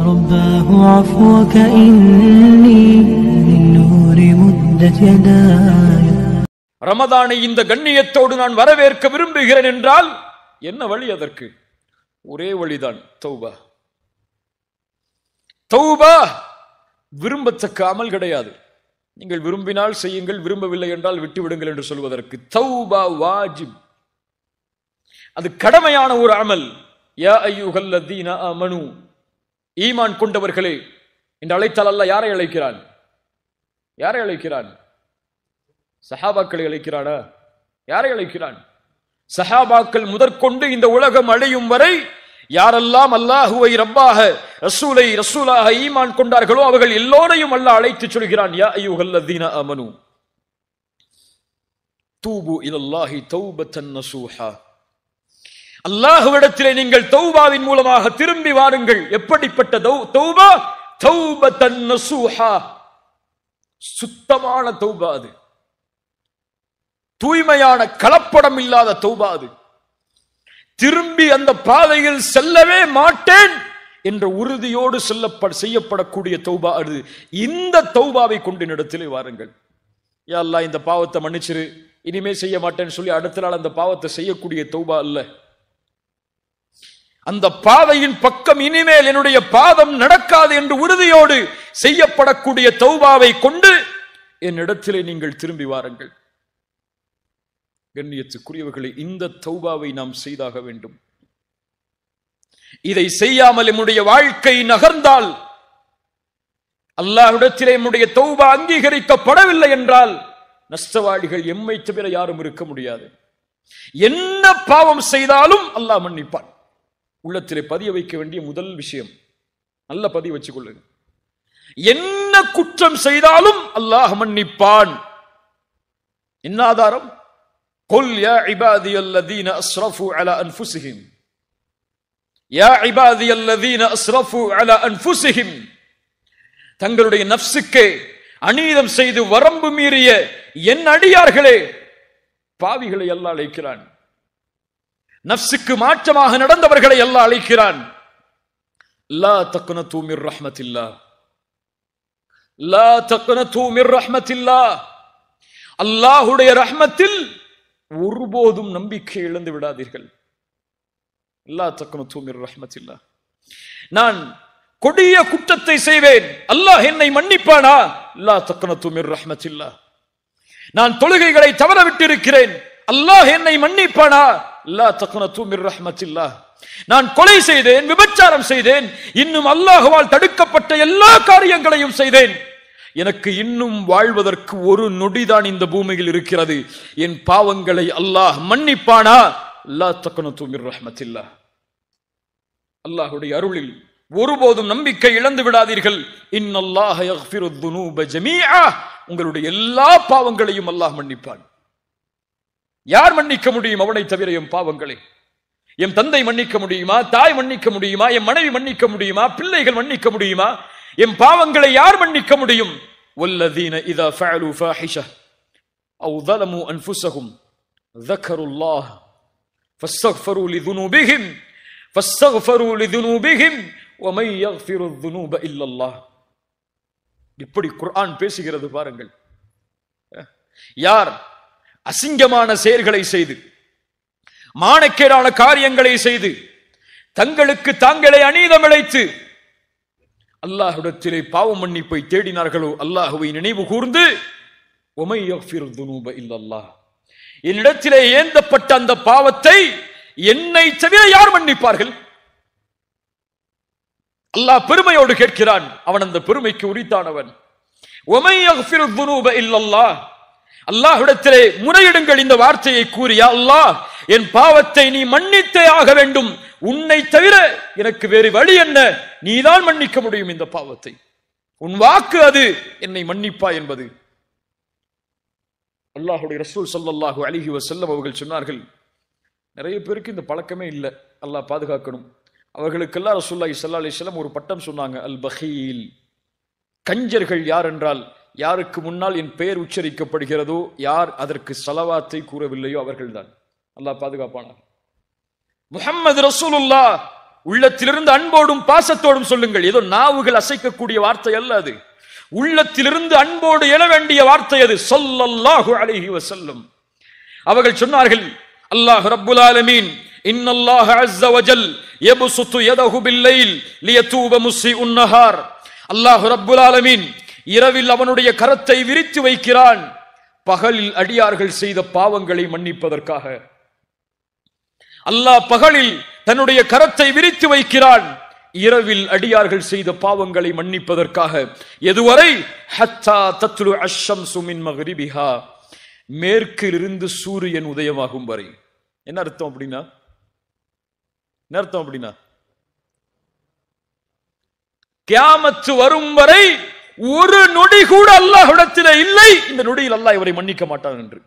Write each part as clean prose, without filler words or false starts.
رباه عفوك إني للنور مدت يداي. ரமதானை இந்த கண்ணியத்தோடு நான் வரவேற்க விரும்புகிறேன் என்றால் என்ன வழி? அதற்கு ஒரே வழிதான் தௌபா. தௌபா விரும்பத்தக்க அமல் கிடையாது. நீங்கள் விரும்பினால் செய்யுங்கள், விரும்பவில்லை என்றால் விட்டுவிடுங்கள் என்று சொல்வதற்கு. தௌபா வாஜிப், அது கடமையான ஒரு அமல். யா அய்யுஹல்லதீன ஆமனு, ஈமான் கொண்டவர்களே என்று அழைத்தால் அல்லாஹ் யாரை அழைக்கிறான்? யாரை அழைக்கிறான்? சஹாபாக்களை அழைக்கிறானா? யாரை அழைக்கிறான்? சஹாபாக்கள் முதற்கொண்டு இந்த உலகம் அழியும் வரை யாரெல்லாம் அல்லாஹுவை ரப்பாக, ரசூலை ரசூலாக ஈமான் கொண்டார்களோ அவர்கள் எல்லோரையும் அல்லாஹ் அழைத்து சொல்கிறான், யா அய்யுஹல்லதீன ஆமனு தூபு இலல்லாஹி தௌபத்தன் நசூஹா. அல்லாஹ்விடத்திலே நீங்கள் தௌபாவின் மூலமாக திரும்பி வாருங்கள். எப்படிப்பட்ட தௌபா? தௌபத்தன் நசூஹா, சுத்தமான தௌபா, அது தூய்மையான கலப்படம் இல்லாத தௌபா. அது திரும்பி அந்த பாதையில் செல்லவே மாட்டேன் என்ற உறுதியோடு செய்யப்படக்கூடிய தௌபா அது. இந்த தௌபாவை கொண்டு இடத்திலே வாருங்கள். யா அல்லாஹ் இந்த பாவத்தை மன்னிச்சிரு, இனிமே செய்ய மாட்டேன்னு சொல்லி அடுத்த நாள் அந்த பாவத்தை செய்யக்கூடிய தௌபா அல்ல. அந்த பாதையின் பக்கம் இனிமேல் என்னுடைய பாதம் நடக்காது என்று உறுதியோடு செய்யப்படக்கூடிய தௌபாவை கொண்டு என்னிடத்திலே நீங்கள் திரும்பி வாருங்கள். கண்ணியத்துக்குரியவர்களே, இந்த தௌபாவை நாம் செய்தாக வேண்டும். இதை செய்யாமல் நம்முடைய வாழ்க்கை நகர்ந்தால், அல்லாஹ்விடத்திலே நம்முடைய தௌபா அங்கீகரிக்கப்படவில்லை என்றால் நஷ்டவாளிகள் எம்மை தவிர யாரும் இருக்க முடியாது. என்ன பாவம் செய்தாலும் அல்லாஹ் மன்னிப்பான். உள்ளத்திலே பதிய வைக்க வேண்டிய முதல் விஷயம், நல்ல பதிய வச்சுக் கொள்ளுங்க. என்ன குற்றம் செய்தாலும் அல்லாஹ் மன்னிப்பான். என்ன ஆதாரம்? قل يا عبادي الذين اسرفوا على انفسهم يا عبادي الذين اسرفوا على انفسهم, தங்களுடைய நஃப்ஸுக்கு அநீதம் செய்து வரம்பு மீறிய என் அடியார்களே, பாவிகளை அல்லாஹ் அழைக்கிறான். நஃப்ஸுக்கு மாற்றமாக நடந்தவர்களை அல்லாஹ் அழைக்கிறான். லா தக்னது மிர் ரஹ்மத்தில்லாஹ், லா தக்னது மிர் ரஹ்மத்தில்லாஹ், அல்லாஹ்வுடைய ரஹ்மத்தில் ஒருபோதும் நம்பிக்கை இழந்து விடாதீர்கள். லா தக்னது மிர் ரஹ்மத்தில்லாஹ். நான் கொடிய குற்றத்தை செய்வேன், அல்லாஹ் என்னை மன்னிப்பானா? லா தக்னது மிர் ரஹ்மத்தில்லாஹ். நான் தொழுகைகளை தவற விட்டிருக்கிறேன், அல்லாஹ் என்னை மன்னிப்பானா? லா தக்னது மிர் ரஹ்மத்தில்லாஹ். நான் கொலை செய்தேன், விபச்சாரம் செய்தேன், இன்னும் அல்லாஹ்வால் தடுக்கப்பட்ட எல்லா காரியங்களையும் செய்தேன், எனக்கு இன்னும் வாழ்வதற்கு ஒரு நொடிதான் இந்த பூமியில் இருக்கிறது, என் பாவங்களை அல்லாஹ் மன்னிப்பானா? லா தக்னது மிர் ரஹ்மத்தில்லாஹ். அல்லாஹ்வுடைய அருளில் ஒருபோதும் நம்பிக்கை இழந்து விடாதீர்கள். இன்னல்லாஹ யக்ஃபிரு ذுனூப ஜமீஆ, உங்களுடைய எல்லா பாவங்களையும் அல்லாஹ் மன்னிப்பான். யார் மன்னிக்க முடியும் அவனை தவிர என் பாவங்களை? என் தந்தை மன்னிக்க முடியுமா? தாய் மன்னிக்க முடியுமா? என் மனைவி மன்னிக்க முடியுமா? பிள்ளைகள் மன்னிக்க முடியுமா? என் பாவங்களை யார் மன்னிக்க முடியும்? வல்லதீன இதா ஃபஅலு ஃபாஹிஷா அவ் ظلموا انفسهم ذكروا الله فاستغفروا لذنوبهم ومن يغفر الذنوب الا الله. இப்படி குர்ஆன் பேசுகிறது பாருங்கள். யார் அசிங்கமான செயல்களை செய்து, மானக்கேடான காரியங்களை செய்து, தங்களுக்கு தாங்களே அநீதம் இழைத்து அல்லாஹ்விடத்திலே பாவ மன்னிப்பை தேடினார்களோ, அல்லாஹ்வை நினைவு கூர்ந்து وَمَن يَغْفِرُ الذُّنُوبَ إِلَّا اللَّهُ, என்னிடத்திலே ஏந்தப்பட்ட அந்த பாவத்தை என்னை தவிர யார் மன்னிப்பார்கள்? அல்லாஹ் பெருமையோடு கேட்கிறான். அவன் அந்த பெருமைக்கு உரித்தானவன். وَمَن يَغْفِرُ الذُّنُوبَ إِلَّا اللَّهُ, அல்லாஹ்விடத்திலே முறையிடுங்கள் இந்த வார்த்தையை கூறி, யா அல்லாஹ், என் பாவத்தை நீ மன்னித்தே ஆக வேண்டும், உன்னை தவிர எனக்கு வேறு வழி என்ன? நீதான் மன்னிக்க முடியும் இந்த பாவத்தை, உன் வாக்கு அது என்னை மன்னிப்பா என்பது. அல்லாஹ்வுடைய ரசூல் ஸல்லல்லாஹு அலைஹி வஸல்லம் அவர்கள் சொன்னார்கள், நிறைய பேருக்கு இந்த பழக்கமே இல்லை, அல்லாஹ் பாதுகாக்கணும். அவர்களுக்கெல்லாம் ரசூலுல்லாஹி ஸல்லல்லாஹு அலைஹி வஸல்லம் ஒரு பட்டம் சொன்னாங்க, அல் பகீல். கஞ்சர்கள் யார் என்றால், யாருக்கு முன்னால் என் பெயர் உச்சரிக்கப்படுகிறதோ, யார் அதற்கு ஸலவாத்தை கூறவில்லையோ அவர்கள்தான். அல்லாஹ் பாதுகாப்பானார். முஹம்மது ரசூலுல்லாஹ் உள்ளத்திலிருந்து அன்போடும் பாசத்தோடும் சொல்லுங்கள். ஏதோ நாவுகள் அசைக்கக்கூடிய வார்த்தை அல்ல அது. உள்ளத்திலிருந்து அன்போடு எழ வேண்டிய வார்த்தை அது. ஸல்லல்லாஹு அலைஹி வஸல்லம் அவர்கள் சொன்னார்கள், அல்லாஹ் ரப்புல் ஆலமீன் இன்னல்லாஹ அஸ்ஸ வஜல் யப்சுத்து யதஹு பில்லைல் லியதூப முஸ்ஸிஉன் நஹார். அல்லாஹ் ரப்புல் ஆலமீன் இரவில் அவனுடைய கரத்தை விரித்து வைக்கிறான், பகலில் அடியார்கள் செய்த பாவங்களை மன்னிப்பதற்காக. அல்லாஹ் பகலில் தன்னுடைய கரத்தை விரித்து வைக்கிறான், இரவில் அடியார்கள் செய்த பாவங்களை மன்னிப்பதற்காக. எதுவரை? ஹத்தா தத்லு அஷ்ஷம்சு மின் மக்ரிபிஹா, மேற்கிலிருந்து சூரியன் உதயமாகும் வரை. என்ன அர்த்தம் அப்படின்னா? என்ன அர்த்தம் அப்படின்னா? கியாமத்து வரும் வரை ஒரு நொடி கூட அல்லாஹ்விடத்திலே இல்லை, இந்த நொடியில் அல்லாஹ் இவரை மன்னிக்க மாட்டான் என்று.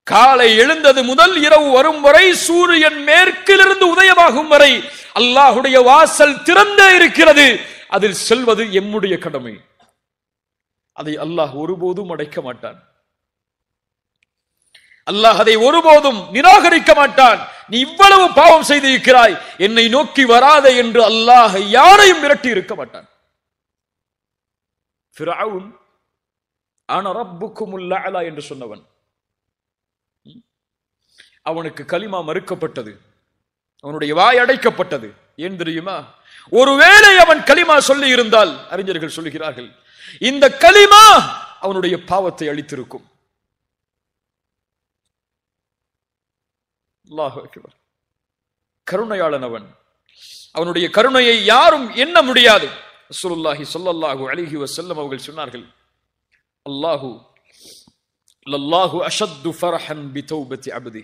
காலை எழுந்தது முதல் இரவு வரும் வரை, சூரியன் மேற்கிலிருந்து உதயமாகும் வரை அல்லாஹுடைய வாசல் திறந்தே இருக்கிறது. அதில் செல்வது எம்முடைய கடமை. அதை அல்லாஹ் ஒருபோதும் அடைக்க மாட்டான். அல்லாஹ் அதை ஒருபோதும் நிராகரிக்க மாட்டான். நீ இவ்வளவு பாவம் செய்திருக்கிறாய், என்னை நோக்கி வராதே என்று அல்லாஹ் யாரையும் விரட்டி இருக்க மாட்டான். ஃபிரௌன் அன ரப்புக்குமுல் அலா என்று சொன்னவன், அவனுக்கு கலிமா மறுக்கப்பட்டது, அவனுடைய வாய் அடைக்கப்பட்டது. ஏன் தெரியுமா? ஒருவேளை அவன் கலிமா சொல்லி இருந்தால், அறிஞர்கள் சொல்லுகிறார்கள், இந்த கலிமா அவனுடைய பாவத்தை அழித்திருக்கும். அல்லாஹு அக்பர். கருணையாளன் அவன், அவனுடைய கருணையை யாரும் எண்ண முடியாது. ரசூலுல்லாஹி ஸல்லல்லாஹு அலைஹி வஸல்லம் அவர்கள் சொன்னார்கள், அல்லாஹு லல்லாஹு அஷத்து ஃபர்ஹன் பிதௌபத்தி அப்தி.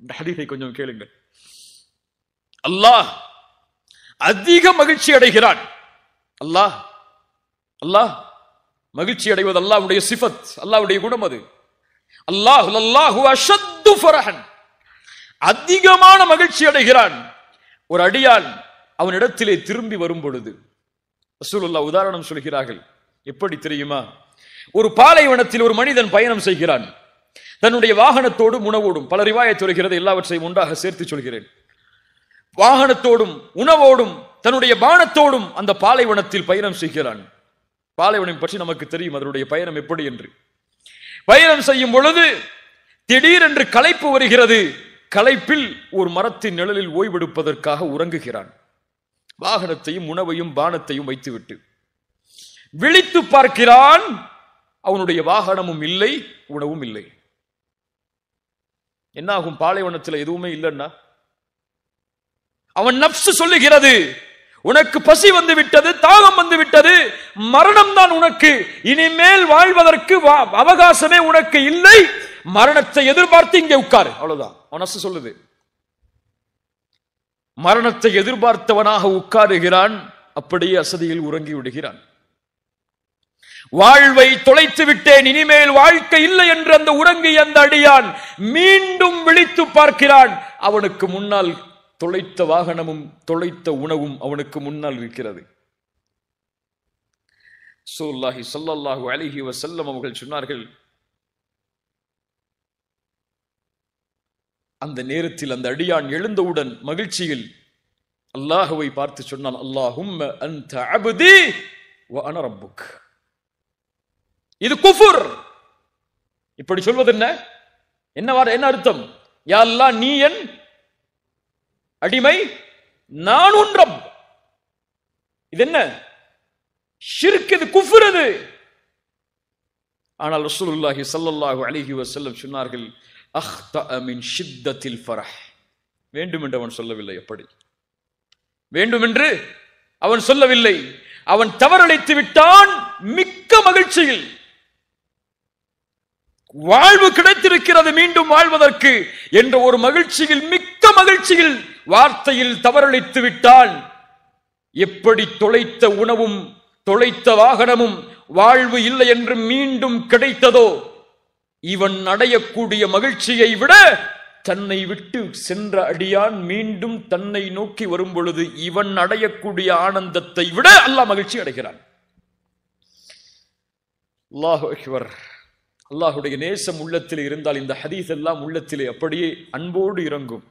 இந்த ஹதீஸை கொஞ்சம் கேளுங்கள். அல்லாஹ் அதிக மகிழ்ச்சி அடைகிறான். அல்லாஹ் அல்லாஹ் மகிழ்ச்சி அடைவது அல்லாஹ்வுடைய சிஃபத், அல்லாஹ்வுடைய குணம் அது. அல்லாஹ் லல்லாஹு அஷத்து ஃபர்ஹன், அதிகமான மகிழ்ச்சி அடைகிறான் ஒரு அடியான் அவனிடத்திலே திரும்பி வரும் பொழுது. ரசூலுல்லாஹ் உதாரணம் சொல்கிறார்கள். எப்படி தெரியுமா? ஒரு பாலைவனத்தில் ஒரு மனிதன் பயணம் செய்கிறான், தன்னுடைய வாகனத்தோடும் உணவோடும். பல ரிவாயத் சொல்கிறது, எல்லாவற்றையும் ஒன்றாக சேர்த்து சொல்கிறேன். வாகனத்தோடும் உணவோடும் தன்னுடைய பானத்தோடும் அந்த பாலைவனத்தில் பயணம் செய்கிறான். பாலைவனம் பற்றி நமக்கு தெரியும், அதனுடைய பயணம் எப்படி என்று. பயணம் செய்யும் பொழுது திடீரென்று களைப்பு வருகிறது. களைப்பில் ஒரு மரத்தின் நிழலில் ஓய்வெடுப்பதற்காக உறங்குகிறான். வாகனத்தையும் உணவையும் பானத்தையும் வைத்துவிட்டு விழித்து பார்க்கிறான். அவனுடைய வாகனமும் இல்லை, உணவும் இல்லை. என்னாகும்? பாலைவனத்தில் எதுவுமே இல்லைன்னா அவன் நப்சு சொல்லுகிறது, உனக்கு பசி வந்து விட்டது, தாகம் வந்து விட்டது, மரணம் தான் உனக்கு, இனிமேல் வாழ்வதற்கு அவகாசமே உனக்கு இல்லை, மரணத்தை எதிர்பார்த்து இங்கே உட்காரு. அவ்வளவுதான் அவன் நப்சு சொல்லுது. மரணத்தை எதிர்பார்த்தவனாக உட்காருகிறான், அப்படியே அசதியில் உறங்கி விடுகிறான். வாழ்வை தொலைத்து விட்டேன், இனிமேல் வாழ்க்கை இல்லை என்று அந்த உறங்கிய அந்த அடியான் மீண்டும் விழித்து பார்க்கிறான். அவனுக்கு முன்னால் தொலைத்த வாகனமும் தொலைத்த உணவும் அவனுக்கு முன்னால் இருக்கிறது. ரசூலுல்லாஹி ஸல்லல்லாஹு அலைஹி வஸல்லம் அவர்கள் சொன்னார்கள், அந்த நேரத்தில் அந்த அடியான் எழுந்தவுடன் மகிழ்ச்சியில் அல்லாஹ்வை பார்த்து சொன்னான், அல்லாஹும்ம அன்த அப்தி வ அன ரப்புக். இது குஃபுர். இப்படி சொல்வது என்ன? என்ன அர்த்தம்? யா அல்லாஹ், நீ என் அடிமை, நான் உன் ரப். இது என்ன? ஷிர்க், இது குஃபுர் அது. ஆனால் ரசூலுல்லாஹி ஸல்லல்லாஹு அலைஹி வஸல்லம் சொன்னார்கள், அக்தஅ மின் ஷித்தத்தில் ஃபரஹ். வேண்டுமென்று அவன் சொல்லவில்லை. எப்படி வேண்டுமென்று அவன் சொல்லவில்லை. அவன் தவறளித்து விட்டான் மிக்க மகிழ்ச்சியில். வாழ்வு கிடைத்திருக்கிறது மீண்டும் வாழ்வதற்கு என்ற ஒரு மகிழ்ச்சியில், மிக்க மகிழ்ச்சியில் வார்த்தையில் தவறளித்து விட்டான். எப்படி தொலைத்த உணவும் தொலைத்த வாகனமும் வாழ்வு இல்லை என்று மீண்டும் கிடைத்ததோ, இவன் அடையக்கூடிய மகிழ்ச்சியை விட தன்னை விட்டு சென்ற அடியான் மீண்டும் தன்னை நோக்கி வரும் பொழுது இவன் அடையக்கூடிய ஆனந்தத்தை விட அல்லாஹ் மகிழ்ச்சி அடைகிறான். அல்லாஹு அக்பர். அல்லாஹுடைய நேசம் உள்ளத்திலே இருந்தால் இந்த ஹதீஸ் எல்லாம் உள்ளத்திலே அப்படியே அன்போடு இறங்கும்.